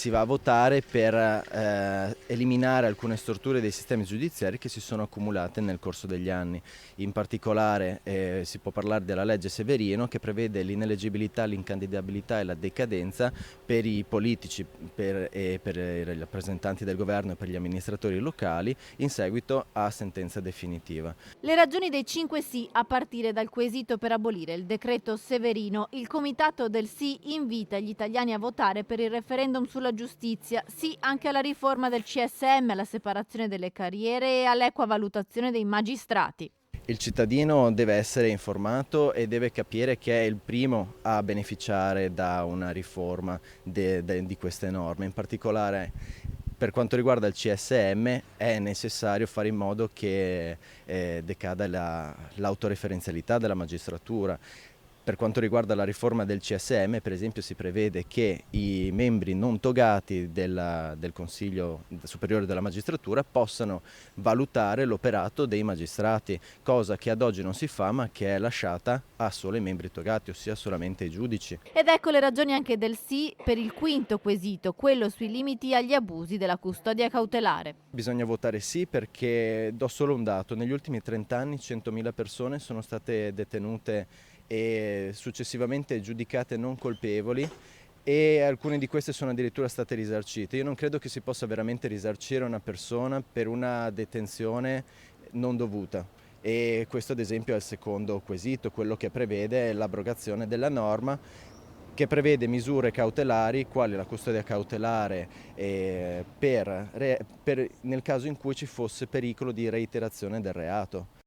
si va a votare per eliminare alcune storture dei sistemi giudiziari che si sono accumulate nel corso degli anni. In particolare si può parlare della legge Severino, che prevede l'ineleggibilità, l'incandidabilità e la decadenza per i politici e per i rappresentanti del governo e per gli amministratori locali in seguito a sentenza definitiva. Le ragioni dei 5 sì a partire dal quesito per abolire il decreto Severino. Il comitato del sì invita gli italiani a votare per il referendum sulla giustizia, sì anche alla riforma del CSM, alla separazione delle carriere e all'equa valutazione dei magistrati. Il cittadino deve essere informato e deve capire che è il primo a beneficiare da una riforma di queste norme. In particolare per quanto riguarda il CSM è necessario fare in modo che decada l'autoreferenzialità della magistratura. Per quanto riguarda la riforma del CSM, per esempio, si prevede che i membri non togati del Consiglio Superiore della Magistratura possano valutare l'operato dei magistrati, cosa che ad oggi non si fa ma che è lasciata a solo i membri togati, ossia solamente ai giudici. Ed ecco le ragioni anche del sì per il quinto quesito, quello sui limiti agli abusi della custodia cautelare. Bisogna votare sì perché do solo un dato: negli ultimi 30 anni 100.000 persone sono state detenute e successivamente giudicate non colpevoli e alcune di queste sono addirittura state risarcite. Io non credo che si possa veramente risarcire una persona per una detenzione non dovuta. E questo ad esempio è il secondo quesito, quello che prevede l'abrogazione della norma che prevede misure cautelari quali la custodia cautelare nel caso in cui ci fosse pericolo di reiterazione del reato.